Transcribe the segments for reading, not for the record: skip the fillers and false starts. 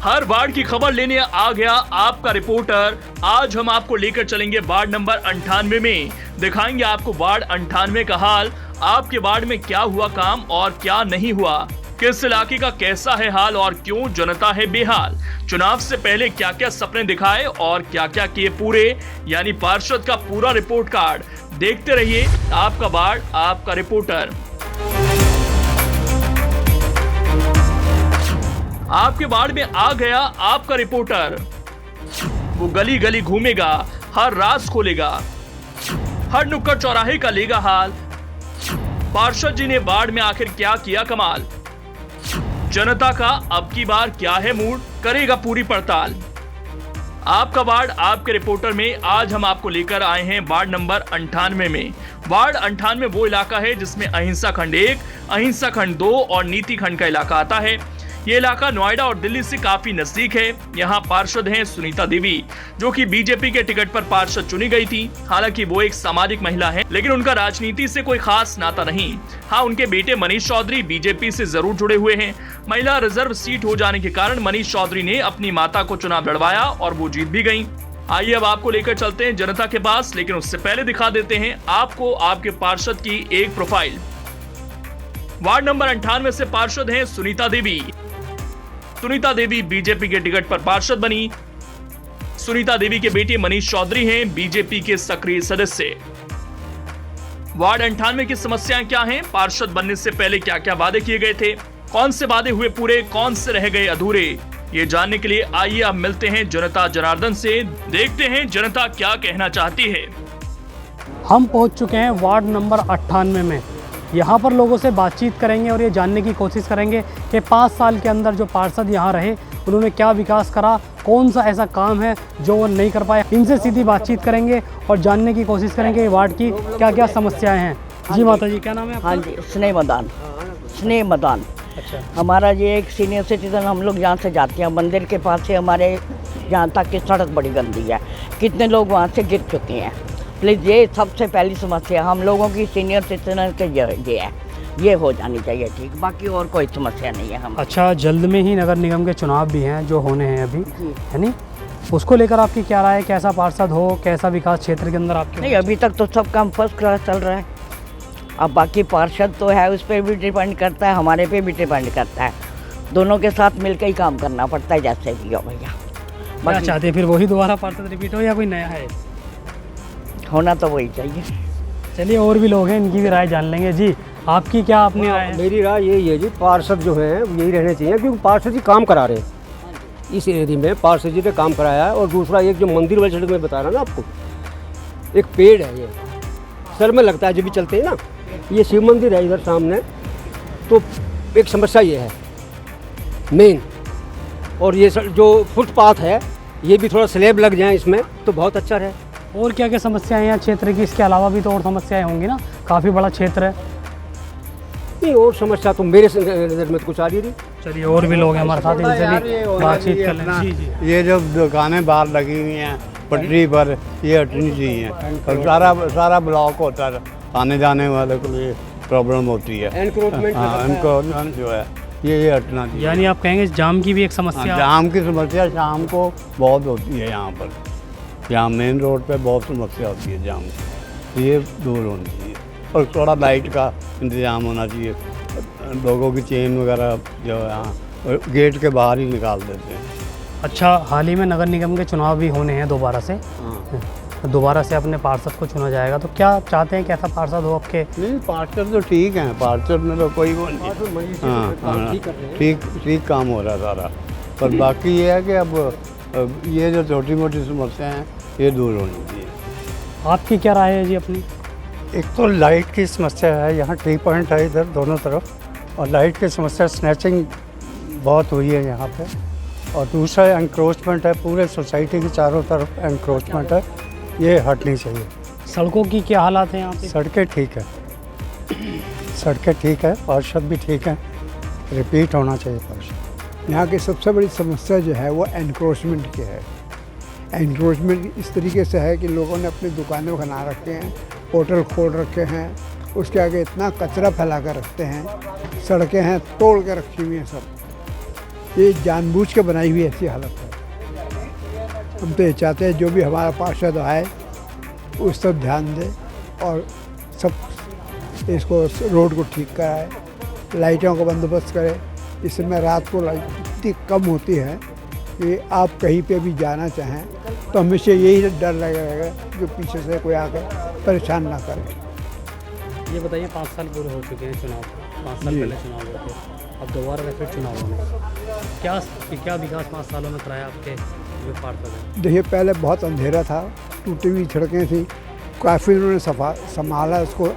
हर ward की खबर लेने आ गया आपका रिपोर्टर। आज हम आपको लेकर चलेंगे वार्ड नंबर 98 में। दिखाएंगे आपको वार्ड 98 का हाल। आपके वार्ड में क्या हुआ काम और क्या नहीं हुआ, किस इलाके का कैसा है हाल और क्यों जनता है बेहाल। चुनाव से पहले क्या क्या सपने दिखाए और क्या क्या किए पूरे, यानी पार्षद का पूरा रिपोर्ट कार्ड। देखते रहिए आपका वार्ड आपका रिपोर्टर। आपके वार्ड में आ गया आपका रिपोर्टर। वो गली गली घूमेगा, हर राज खोलेगा, हर नुक्कड़ चौराहे का लेगा हाल। पार्षद जी ने वार्ड में आखिर क्या किया कमाल, जनता का अब की बार क्या है मूड, करेगा पूरी पड़ताल। आपका वार्ड आपके रिपोर्टर में आज हम आपको लेकर आए हैं वार्ड नंबर 98 में। वार्ड 98 वो इलाका है जिसमें अहिंसा खंड 1, अहिंसा खंड 2 और नीति खंड का इलाका आता है। ये इलाका नोएडा और दिल्ली से काफी नजदीक है। यहाँ पार्षद हैं सुनीता देवी, जो कि बीजेपी के टिकट पर पार्षद चुनी गई थी। हालांकि वो एक सामाजिक महिला है, लेकिन उनका राजनीति से कोई खास नाता नहीं। हाँ, उनके बेटे मनीष चौधरी बीजेपी से जरूर जुड़े हुए हैं। महिला रिजर्व सीट हो जाने के कारण मनीष चौधरी ने अपनी माता को चुनाव लड़वाया और वो जीत भी गयी। आइए अब आपको लेकर चलते हैं जनता के पास, लेकिन उससे पहले दिखा देते हैं आपको आपके पार्षद की एक प्रोफाइल। वार्ड नंबर 98 से पार्षद हैं सुनीता देवी। सुनीता देवी बीजेपी के टिकट पर पार्षद बनी। सुनीता देवी के बेटे मनीष चौधरी हैं बीजेपी के सक्रिय सदस्य। वार्ड 98 की समस्याएं क्या हैं, पार्षद बनने से पहले क्या क्या वादे किए गए थे, कौन से वादे हुए पूरे, कौन से रह गए अधूरे, ये जानने के लिए आइए अब मिलते हैं जनता जनार्दन से। देखते हैं जनता क्या कहना चाहती है। हम पहुंच चुके हैं वार्ड नंबर 98 में। यहाँ पर लोगों से बातचीत करेंगे और ये जानने की कोशिश करेंगे कि 5 साल के अंदर जो पार्षद यहाँ रहे उन्होंने क्या विकास करा, कौन सा ऐसा काम है जो वो नहीं कर पाए। इनसे सीधी बातचीत करेंगे और जानने की कोशिश करेंगे वार्ड की क्या क्या समस्याएं हैं। जी माता जी, क्या नाम है आपका? हाँ जी, स्नेह मदान। स्नेह मदान। अच्छा, हमारा ये एक सीनियर सिटीजन, हम लोग यहाँ से जाते हैं मंदिर के पास से, हमारे यहाँ तक की सड़क बड़ी गंदी है, कितने लोग वहाँ से गिर चुके हैं। प्लीज़ ये सबसे पहली समस्या हम लोगों की सीनियर सिटीजन के ये है, ये हो जानी चाहिए ठीक, बाकी और कोई समस्या नहीं है हम। अच्छा, जल्द में ही नगर निगम के चुनाव भी हैं जो होने हैं अभी, है नहीं? उसको लेकर आपकी क्या राय है, कैसा पार्षद हो, कैसा विकास क्षेत्र के अंदर आपके? नहीं, अभी तक तो सब काम फर्स्ट क्लास चल रहा है। अब बाकी पार्षद तो है, उस पर भी डिपेंड करता है, हमारे पे भी डिपेंड करता है। दोनों के साथ मिलकर ही काम करना पड़ता है, जैसे भी हो भैया। क्या चाहते हैं फिर, वही दोबारा पार्षद रिपीट हो या कोई नया है? होना तो वही चाहिए। चलिए, और भी लोग हैं, इनकी भी राय जान लेंगे। जी, आपकी क्या अपनी राय है? मेरी राय यही है जी, पार्षद जो है यही रहने चाहिए, क्योंकि पार्षद जी काम करा रहे हैं इस एरिया में। पार्षद जी ने काम कराया है। और दूसरा एक जो मंदिर वाली सड़क में बता रहा ना आपको, एक पेड़ है, ये सर में लगता है जब भी चलते हैं ना, ये शिव मंदिर है इधर सामने। तो एक समस्या ये है मेन, और ये जो फुटपाथ है ये भी थोड़ा स्लैब लग जाए इसमें तो बहुत अच्छा रहे। और क्या क्या समस्याएं हैं यहाँ क्षेत्र की? इसके अलावा भी तो और समस्याएं होंगी ना, काफ़ी बड़ा क्षेत्र है। नहीं, और समस्या तो मेरे नज़र में तो कुछ आ रही नहीं। चलिए, और भी लोग हैं हमारे साथ, इनसे भी बातचीत कर लें। जी जी, ये जो दुकानें बाहर लगी हुई हैं पटरी पर, ये हटनी चाहिए। और सारा ब्लॉक होता है, आने जाने वाले को लिए प्रॉब्लम होती है। एनक्रोचमेंट जो है ये हटना चाहिए। यानी आप कहेंगे जाम की भी एक समस्या? जाम की समस्या शाम को बहुत होती है यहाँ पर। यहाँ मेन रोड पे बहुत समस्या होती है जाम की, ये दूर होनी चाहिए। और थोड़ा लाइट का इंतजाम होना चाहिए। लोगों की चेन वगैरह जो है यहाँ गेट के बाहर ही निकाल देते हैं। अच्छा, हाल ही में नगर निगम के चुनाव भी होने हैं दोबारा से। दोबारा से अपने पार्षद को चुना जाएगा, तो क्या चाहते हैं, कैसा पार्षद हो आपके? नहीं, पार्षद तो ठीक है, पार्षद में तो कोई वो नहीं। हाँ, ठीक काम हो रहा है सारा। पर बाकी ये है कि अब ये जो छोटी मोटी समस्याएं हैं ये दूर होनी चाहिए। आपकी क्या राय है जी अपनी? एक तो लाइट की समस्या है, यहाँ टी पॉइंट है इधर दोनों तरफ, और लाइट की समस्या, स्नैचिंग बहुत हुई है यहाँ पे। और दूसरा एनक्रोचमेंट है, पूरे सोसाइटी के चारों तरफ एनक्रोचमेंट है, ये हटनी चाहिए। सड़कों की क्या हालात हैं यहाँ पे? सड़कें ठीक है, सड़कें ठीक है, पार्षद भी ठीक है, रिपीट होना चाहिए पार्षद। यहाँ की सबसे बड़ी समस्या जो है वो एनक्रोचमेंट की है। एनक्रोचमेंट इस तरीके से है कि लोगों ने अपनी दुकानें बना रखे हैं, होटल खोल रखे हैं, उसके आगे इतना कचरा फैला कर रखते हैं, सड़कें हैं तोड़ के रखी हुई हैं सब। ये जानबूझ के बनाई हुई ऐसी हालत है। हम तो ये चाहते हैं जो भी हमारा पार्षद आए उस पर ध्यान दे और सब इसको रोड को ठीक कराए, लाइटों का बंदोबस्त करे। इस समय रात को लाइट इतनी कम होती है कि आप कहीं पे भी जाना चाहें तो हमेशा यही डर लगा रहेगा कि पीछे से कोई आकर परेशान ना करे। ये बताइए 5 साल पूरे हो चुके हैं चुनाव, 5 साल पहले चुनाव हुए थे, अब दोबारा फिर चुनाव होने, क्या विकास 5 सालों में कराया आपके जो पार्षद हैं? देखिए पहले बहुत अंधेरा था, टूटी हुई सड़कें थी, काफ़ी उन्होंने संभाला, उसको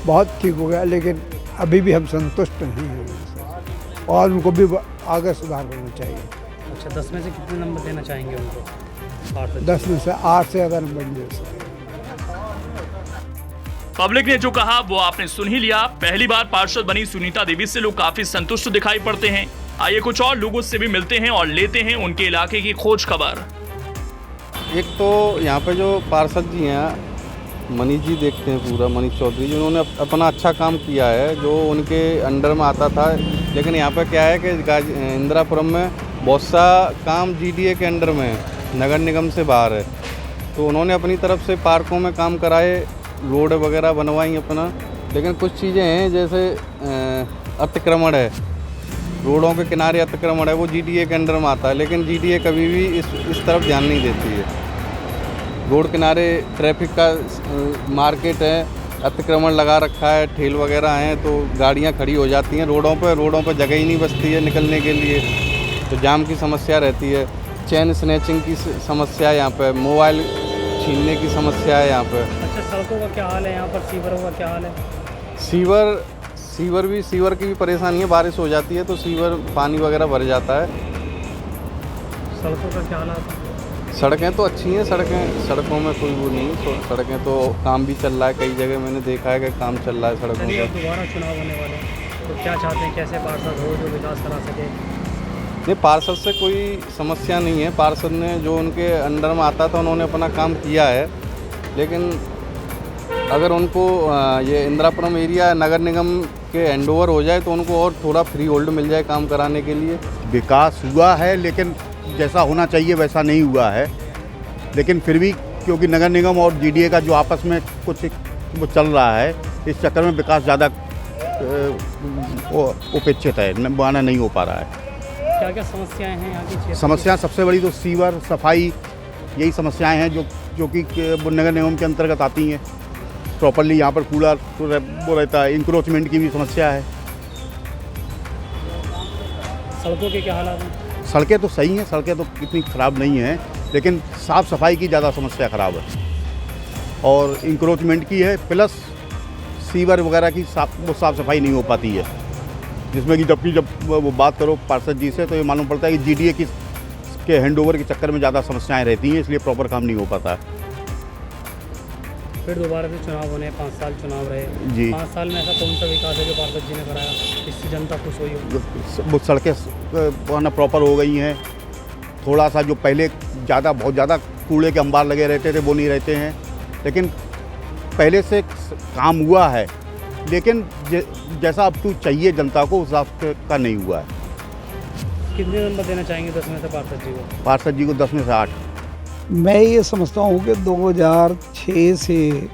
बहुत ठीक हो गया, लेकिन अभी भी हम संतुष्ट नहीं हैं उससे और उनको भी आगे सुधार करना चाहिए। अच्छा, 10 में से कितने नंबर देना चाहेंगे उनको पार्षद? 10 में से 8 से ज़्यादा नंबर नहीं दे सकते। पब्लिक ने जो कहा वो आपने सुन ही लिया। पहली बार पार्षद बनी सुनीता देवी से लोग काफी संतुष्ट दिखाई पड़ते हैं। आइए कुछ और लोगों से भी मिलते हैं और लेते हैं उनके इलाके की खोज खबर। एक तो यहाँ पे जो पार्षद जी हैं मनीष जी देखते हैं, पूरा मनीष चौधरी जी, उन्होंने अपना अच्छा काम किया है जो उनके अंडर में आता था। लेकिन यहाँ पे क्या है कि इंदिरापुरम में बहुत सा काम जीडीए के अंडर में है, नगर निगम से बाहर है, तो उन्होंने अपनी तरफ से पार्कों में काम कराए, रोड वगैरह बनवाई अपना। लेकिन कुछ चीज़ें हैं जैसे अतिक्रमण है, रोडों के किनारे अतिक्रमण है, वो जीडीए के अंडर में आता है, लेकिन जीडीए कभी भी इस तरफ ध्यान नहीं देती है। रोड किनारे ट्रैफिक का मार्केट है, अतिक्रमण लगा रखा है, ठेल वगैरह हैं, तो गाड़ियां खड़ी हो जाती हैं रोडों पर जगह ही नहीं बचती है निकलने के लिए, तो जाम की समस्या रहती है। चेन स्नैचिंग की समस्या है यहाँ पे, मोबाइल छीनने की समस्या है यहाँ पे। अच्छा, सड़कों का क्या हाल है यहाँ पर? सीवरों का क्या हाल है? सीवर की भी परेशानी है, बारिश हो जाती है तो सीवर पानी वगैरह भर जाता है। सड़कों का क्या हाल है? सड़कें तो अच्छी हैं, सड़कों में कोई वो नहीं है, सड़कें तो काम भी चल रहा है, कई जगह मैंने देखा है कि काम चल रहा है सड़कों चलिए, पर। दोबारा चुनाव होने वाले हैं, तो क्या चाहते हैं, कैसे पार्षद हो जो विकास करा सके? नहीं, पार्षद से कोई समस्या नहीं है, पार्षद ने जो उनके अंडर में आता था उन्होंने अपना काम किया है। लेकिन अगर उनको ये इंदिरापुरम एरिया नगर निगम के हैंडओवर हो जाए तो उनको और थोड़ा फ्री होल्ड मिल जाए काम कराने के लिए। विकास हुआ है लेकिन जैसा होना चाहिए वैसा नहीं हुआ है, लेकिन फिर भी क्योंकि नगर निगम और जीडीए का जो आपस में कुछ वो चल रहा है, इस चक्कर में विकास ज़्यादा उपेक्षित है, बना नहीं हो पा रहा है। क्या क्या समस्याएं हैं यहाँ की? समस्याएं सबसे बड़ी तो सीवर, सफाई, यही समस्याएं हैं जो कि नगर निगम के अंतर्गत आती हैं। प्रॉपरली यहाँ पर कूड़ा वो रहता है, इंक्रोचमेंट की भी समस्या है। सड़कों के क्या हालात हैं? सड़कें तो सही हैं, सड़कें तो इतनी ख़राब नहीं हैं, लेकिन साफ़ सफाई की ज़्यादा समस्या ख़राब है और इंक्रोचमेंट की है, प्लस सीवर वगैरह की साफ़ सफाई नहीं हो पाती है, जिसमें कि जब वो बात करो पार्षद जी से तो ये मालूम पड़ता है कि जीडीए के हैंडओवर के चक्कर में ज़्यादा समस्याएं रहती हैं, इसलिए प्रॉपर काम नहीं हो पाता है। फिर दोबारा से चुनाव होने, 5 साल चुनाव रहे जी। 5 साल में ऐसा कौन सा विकास है जो पार्षद जी ने कराया इससे जनता खुश हुई हो? वो सड़कें ना प्रॉपर हो गई हैं, थोड़ा सा जो पहले बहुत ज़्यादा कूड़े के अंबार लगे रहते थे वो नहीं रहते हैं, लेकिन पहले से काम हुआ है, लेकिन जैसा अब तो चाहिए जनता को उस हिसाब का नहीं हुआ है। कितने नंबर देना चाहेंगे 10 में से पार्षद जी को? पार्षद जी को 10 में से 8। मैं ये समझता हूँ कि 2006 से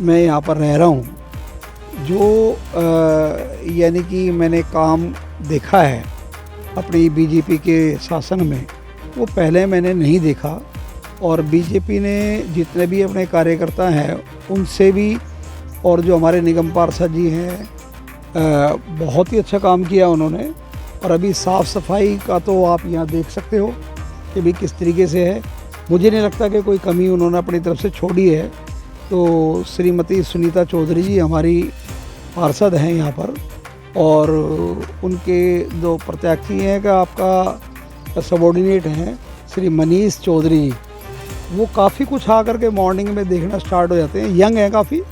मैं यहाँ पर रह रहा हूँ, जो यानी कि मैंने काम देखा है अपनी बीजेपी के शासन में, वो पहले मैंने नहीं देखा। और बीजेपी ने जितने भी अपने कार्यकर्ता हैं उनसे भी, और जो हमारे निगम पार्षद जी हैं, बहुत ही अच्छा काम किया उन्होंने। और अभी साफ़ सफाई का तो आप यहाँ देख सकते हो कि भी किस तरीके से है। मुझे नहीं लगता कि कोई कमी उन्होंने अपनी तरफ से छोड़ी है। तो श्रीमती सुनीता चौधरी जी हमारी पार्षद हैं यहाँ पर, और उनके जो प्रत्याशी हैं कि आपका सबॉर्डिनेट हैं श्री मनीष चौधरी, वो काफ़ी कुछ आकर के मॉर्निंग में देखना स्टार्ट हो जाते हैं। यंग हैं काफ़ी,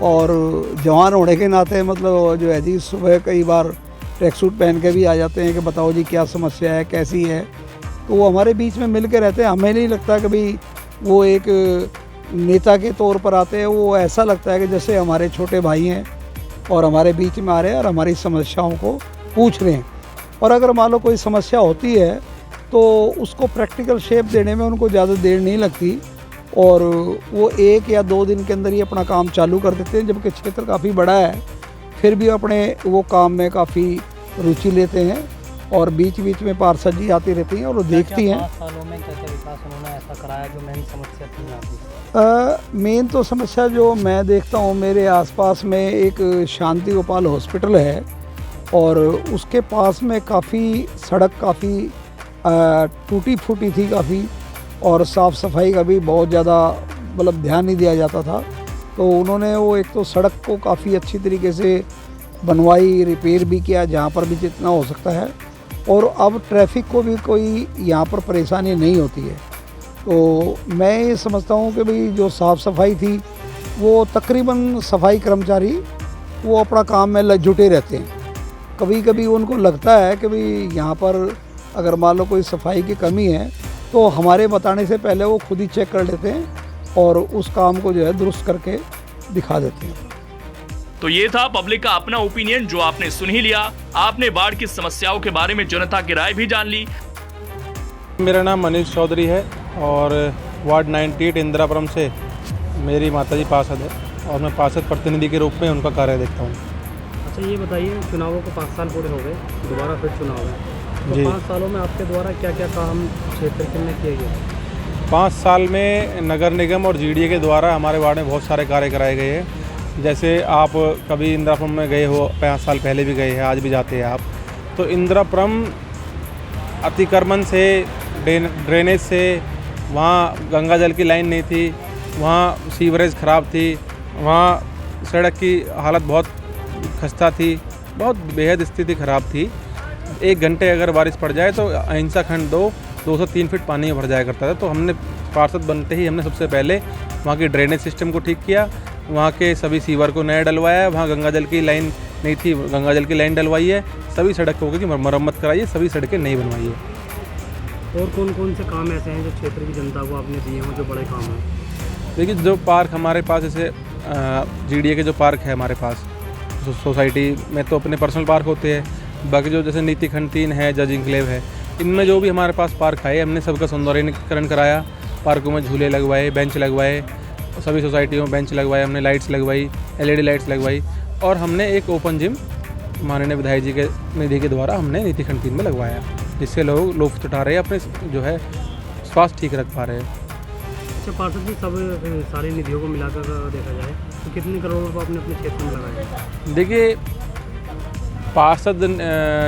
और जवान होने के नाते मतलब जो है जी सुबह कई बार ट्रैक सूट पहन के भी आ जाते हैं कि बताओ जी क्या समस्या है, कैसी है। तो वो हमारे बीच में मिल के रहते हैं। हमें नहीं लगता कि भाई वो एक नेता के तौर पर आते हैं, वो ऐसा लगता है कि जैसे हमारे छोटे भाई हैं और हमारे बीच में आ रहे हैं और हमारी समस्याओं को पूछ रहे हैं। और अगर मान लो कोई समस्या होती है तो उसको प्रैक्टिकल शेप देने में उनको ज़्यादा देर नहीं लगती और वो 1 या 2 दिन के अंदर ही अपना काम चालू कर देते हैं। जबकि क्षेत्र काफ़ी बड़ा है फिर भी अपने वो काम में काफ़ी रुचि लेते हैं और बीच बीच में पार्षद जी आती रहती हैं और वो देखती हैं। 5 सालों में क्या विकास उन्होंने ऐसा कराया जो मेन समस्या थी यहाँ की? मेन तो समस्या जो मैं देखता हूँ, मेरे आसपास में एक शांति गोपाल हॉस्पिटल है और उसके पास में काफ़ी सड़क काफ़ी टूटी फूटी थी काफ़ी, और साफ़ सफाई का भी बहुत ज़्यादा मतलब ध्यान नहीं दिया जाता था। तो उन्होंने वो एक तो सड़क को काफ़ी अच्छी तरीके से बनवाई, रिपेयर भी किया जहाँ पर भी जितना हो सकता है, और अब ट्रैफिक को भी कोई यहाँ पर परेशानी नहीं होती है। तो मैं ये समझता हूँ कि भाई जो साफ़ सफाई थी वो तकरीबन सफाई कर्मचारी वो अपना काम में जुटे रहते हैं। कभी कभी उनको लगता है कि भाई यहाँ पर अगर मान लो कोई सफाई की कमी है तो हमारे बताने से पहले वो खुद ही चेक कर लेते हैं और उस काम को जो है दुरुस्त करके दिखा देते हैं। तो ये था पब्लिक का अपना ओपिनियन जो आपने सुन ही लिया। आपने बाढ़ की समस्याओं के बारे में जनता की राय भी जान ली। मेरा नाम मनीष चौधरी है और वार्ड 98 इंदिरापुरम से मेरी माताजी पार्षद है और मैं पार्षद प्रतिनिधि के रूप में उनका कार्य देखता हूँ। अच्छा ये बताइए, चुनावों को 5 साल पूरे हो गए, दोबारा फिर चुनाव है, तो जी। 5 सालों में आपके द्वारा क्या क्या काम क्षेत्र के में किए गए? 5 साल में नगर निगम और जीडीए के द्वारा हमारे वार्ड में बहुत सारे कार्य कराए गए हैं। जैसे आप कभी इंदिरापुरम में गए हो, 5 साल पहले भी गए हैं, आज भी जाते हैं आप, तो इंदिरापुरम अतिक्रमण से ड्रेनेज से वहाँ गंगा जल की लाइन नहीं थी, वहाँ सीवरेज ख़राब थी, वहाँ सड़क की हालत बहुत खस्ता थी, बहुत बेहद स्थिति ख़राब थी। 1 घंटे अगर बारिश पड़ जाए तो अहिंसा खंड 2 से 3 फीट पानी में भर जाया करता था। तो हमने पार्षद बनते ही हमने सबसे पहले वहाँ की ड्रेनेज सिस्टम को ठीक किया, वहाँ के सभी सीवर को नया डलवाया, वहाँ गंगा जल की लाइन नहीं थी, गंगा जल की लाइन डलवाई है, सभी सड़कों की मरम्मत कराई है, सभी सड़कें नई बनवाई है। और कौन कौन से काम ऐसे हैं जो क्षेत्र की जनता को आपने दिए हों जो बड़े काम हैं? देखिए जो पार्क हमारे पास, जैसे जीडीए के जो पार्क है हमारे पास सोसाइटी में, तो अपने पर्सनल पार्क होते हैं, बाकी जो जैसे नीति खंड 3 है, जज इंक्लेव है, इनमें जो भी हमारे पास पार्क आए हमने सबका सौंदर्यीकरण कराया, पार्कों में झूले लगवाए, बेंच लगवाए, सभी सोसाइटियों में बेंच लगवाए, हमने लाइट्स लगवाई, एलईडी लाइट्स लगवाई, और हमने एक ओपन जिम माननीय विधायक जी के निधि के द्वारा हमने नीति खंड 3 में लगवाया, जिससे लोग लुत्फ उठा रहे हैं, अपने जो है स्वास्थ्य ठीक रख पा रहे हैं। अच्छा पार्षद जी, सब सारी निधियों को मिलाकर देखा जाए तो कितने करोड़ रुपये आपने अपने क्षेत्र में लगाए? देखिए पार्षद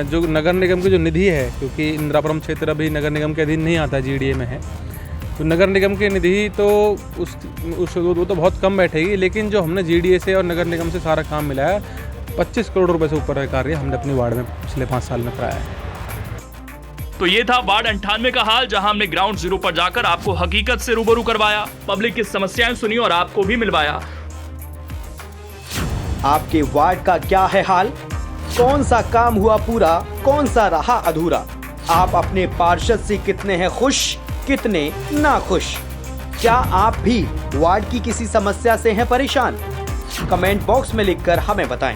जो नगर निगम की जो निधि है, क्योंकि इंदिरापुरम क्षेत्र अभी नगर निगम के अधीन नहीं आता, जीडीए में है, तो नगर निगम की निधि तो वो तो बहुत कम बैठेगी, लेकिन जो हमने जीडीए से और नगर निगम से सारा काम मिलाया 25 करोड़ रुपए से ऊपर का कार्य हमने अपनी वार्ड में पिछले 5 साल में कराया है। तो ये था वार्ड 98 का हाल, जहां हमने ग्राउंड जीरो पर जाकर आपको हकीकत से रूबरू करवाया, पब्लिक की समस्याएं सुनी और आपको भी मिलवाया। आपके वार्ड का क्या है हाल? कौन सा काम हुआ पूरा, कौन सा रहा अधूरा? आप अपने पार्षद से कितने हैं खुश, कितने नाखुश? क्या आप भी वार्ड की किसी समस्या से हैं परेशान? कमेंट बॉक्स में लिखकर हमें बताएं।